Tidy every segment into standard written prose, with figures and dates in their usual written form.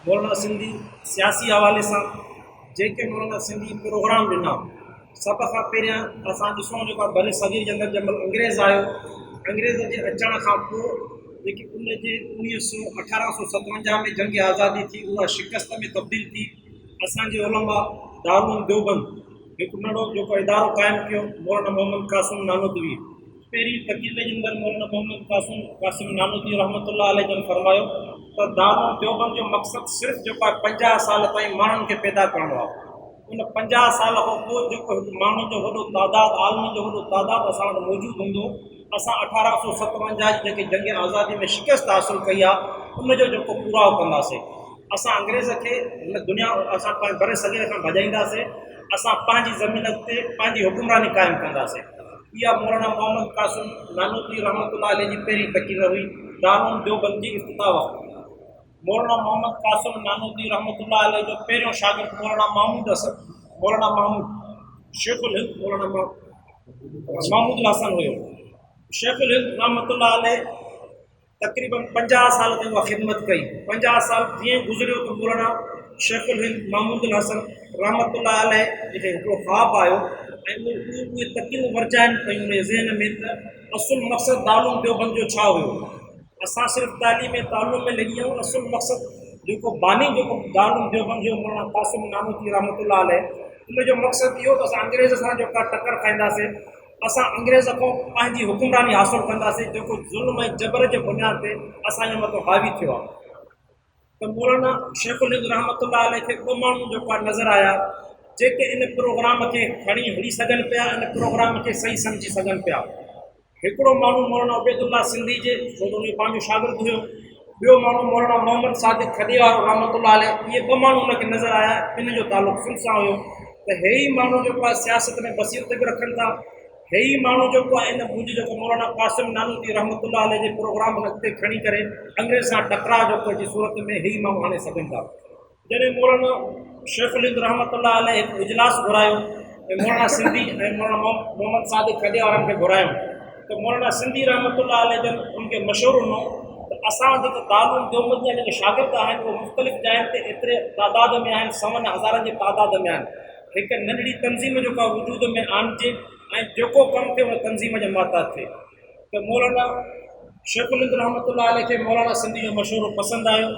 मौलाना सिंधी सियासी हवाले से जेके मौलाना सिंधी प्रोग्राम ॾिना सब खां पहिरियां असां ॾिसूं जेको आहे भले सगीर जे अंदरि जंहिं महिल अंग्रेज़ आयो, अंग्रेज़ जे अचण खां पोइ जेकी उन जे 1857 में जंग आज़ादी थी उहा शिकस्त में तब्दील थी। असांजे उलमा दारुल देवबंद हिकु नंढो जेको इदारो क़ाइमु कयो मौलाना मोहम्मद कासिम नानोतवी। पहिरीं तक़रीर जे अंदरि मौलाना मोहम्मद कासिम नानोतवी रहमतुल्लाह अलैह जन फरमायो त दारुल देवबंद जो मक़सदु सिर्फ़ु जेको आहे 50 साल ताईं माण्हुनि खे पैदा करणो आहे। उन 50 साल खां पोइ जेको माण्हुनि जो वॾो तादाद आलमनि जो वॾो तादाद असां वटि मौजूदु हूंदो। असां 1857 जेके जंग आज़ादी में शिकस्त हासिलु कई आहे उनजो जेको पूराव कंदासीं। असां अंग्रेज़ खे हिन दुनिया असां भरे सघे खां भॼाईंदासीं। असां पंहिंजी ज़मीन ते पंहिंजी हुकुमरानी क़ाइमु कंदासीं। इहा मौलाना मोहम्मद कासिम नानोतवी रहमतुल्लाह अलैह जी पहिरीं तक़रीर हुई दारुल देवबंद जी इफ्तिताह वक़्तु। मौलाना मोहम्मद कासिम नानोतवी रहमतुल्लाह अलैह जो पहिरियों शागिर्द मौलाना महमूद शेखुल हिंद मौलाना महमूद हसन हुयो। शेखुल हिंद रहमतुल्लाह अलैह तक़रीबन 50 साल ताईं उहा ख़िदमत कई। 50 साल जीअं गुज़रियो त मौलाना शेखुल हिंद महमूद हसन रहमतुल्लाह अलैह जेके हिकिड़ो ख़्वाबु आयो ऐं उहे तक़रीरूं वरचाइनि पयूं उन ज़हन में त असुलु मक़सदु दारुल देवबंद जो छा हुयो। असां सिर्फ़ु तालीम तालुम में लॻी आहियूं। असुलु मक़सदु जेको बानी जेको दारुल देवबंद जो मौलाना कासिम नानोतवी रहमतुल्लाह अलैह उनजो मक़सदु इहो त असां अंग्रेज़ सां जेका टकर खाईंदासीं, असां अंग्रेज़ खां पंहिंजी हुकुमरानी हासिलु कंदासीं जेको ज़ुल्म ऐं जबर जे बुनियाद ते असांजे मथां हावी थियो आहे। त मौलाना शेखुल हिंद रहमतुल्लाह अलैह खे ॿ माण्हू जेको आहे नज़र आया जेके इन प्रोग्राम खे खणी हली सघनि पिया, इन प्रोग्राम खे सही सम्झी सघनि पिया। हिकिड़ो माण्हू मौलाना उबैदुल्लाह सिंधी जे छो त उनजो पंहिंजो शागिर्द हुयो। ॿियो माण्हू मौलाना मोहम्मद सादिक खॾीवार रहमतुल्लाह अलैह। इहे ॿ माण्हू उनखे नज़र आया। इन जो तालुक़ु सुल्ह सां हुयो त हे ई माण्हू जेको आहे सियासत में बसीरत बि रखनि था। हे ई माण्हू जेको आहे इन मुंहिंजो जेको मौलाना कासिम नानोतवी रहमतुल्लाह अलैह जे प्रोग्राम अॻिते खणी करे अंग्रेज़ सां टकराव जेको जी सूरत में हे ई माण्हू हाणे सघनि था। जॾहिं मौलाना शेखुल हिंद रहमतुल्लाह अलैह हिकु इजलास घुरायो ऐं मौलाना सिंधी ऐं मौलाना मोहम्मद सादिक खॾे वारनि खे घुरायूं त मौलाना सिंधी रहमतुल्लाह अलैह जन उनखे मशवरो ॾिनो त असां जेके दारुल देवबंद जा जेके शागिर्द आहिनि उहे मुख़्तलिफ़ जायुनि ते एतिरे तादाद में आहिनि, 100,000 जे तादाद में आहिनि। हिकु नंढड़ी तंज़ीम जेका वजूद में आणिजे ऐं जेको कमु थिए उन तंज़ीम जे माता थिए। त मौलाना शेखुल हिंद रहमतुल्लाह अलैह खे मौलाना सिंधी जो मशवरो पसंदि आयो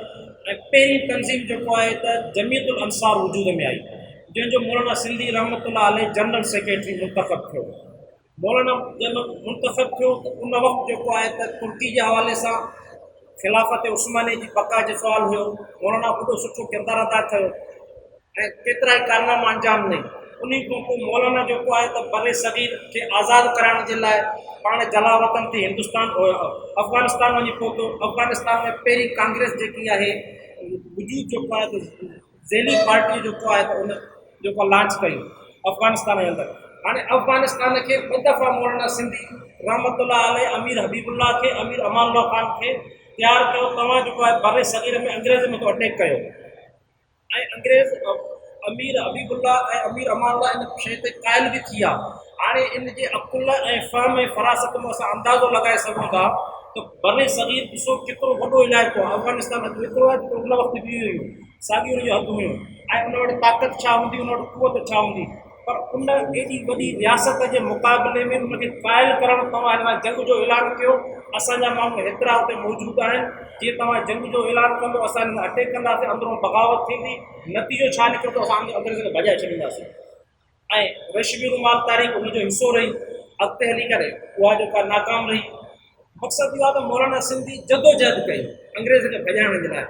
ऐं पहिरीं तंज़ीम जेको आहे त जमियतुल अंसार वजूद में आई जंहिंजो मौलाना सिंधी रहमतुल्लाह अलैह जनरल सेक्रेटरी मुंतख़ब थियो। मौलाना जब मुंतख़ब थियो त उन वक़्तु जेको आहे त तुर्की जे हवाले सां ख़िलाफ़त उस्मानी जी बका जो सुवालु हुयो। मौलाना वॾो सुठो किरदारु अदा कयो ऐं केतिरा ई कारनामा अंजाम ॾेई। उन खां पोइ मौलाना जेको आहे त बरे सगीर खे आज़ादु कराइण जे लाइ पाण जलावतन थी हिंदुस्तान अफ़गानिस्तान वञी पहुतो। अफ़गानिस्तान में पहिरीं कांग्रेस जेकी आहे वजूद जेको आहे त ज़ैली पार्टी जेको आहे त उन जेको लॉन्च कई अफ़गानिस्तान जे अंदरि। हाणे अफ़गानिस्तान खे ॿ दफ़ा मौलाना सिंधी रहमतुल्लाह अलैह अमीर हबीबुल्लाह खे अमीर अमानुल्लाह ख़ान खे तयारु कयो। तव्हां जेको आहे बरे सगीर में अंग्रेज़ में तो अटैक कयो ऐं अंग्रेज़ अमीर हबीबुल्लाह ऐं अमीर अमानुल्लाह इन शइ ते क़ाइल बि थी आहे। हाणे इन जे अकुल ऐं फ़हम ऐं फ़रासत में असां अंदाज़ो लॻाए सघूं था त बरे सगीर ॾिसो केतिरो वॾो इलाइक़ो आहे। अफ़गानिस्तान एतिरो आहे जेतिरो उन वक़्तु बि हुयूं साॻियूं उन जूं हदूं हुयूं ऐं उन वटि ताक़त छा हूंदी, उन वटि क़ुवत छा हूंदी। पर उन एॾी वॾी रियासत जे मुक़ाबले में उनखे क़ाइल करणु, तव्हां हिन जंग जो ऐलान कयो, असांजा माण्हू हेतिरा हुते मौजूदु आहिनि, जीअं तव्हां जंग जो ऐलान कंदो असां हिन अटैक कंदासीं, अंदरूं बग़ावत थींदी, नतीजो छा निकिरंदो असां अंग्रेज़ खे भॼाए छॾींदासीं। ऐं रेशमी रुमाल तारीख़ उनजो हिसो रही, अॻिते हली करे उहा जेका नाकाम रही। मक़सदु इहो आहे त मौलाना सिंधी जदोजहद कई अंग्रेज़ खे भॼाइण जे लाइ।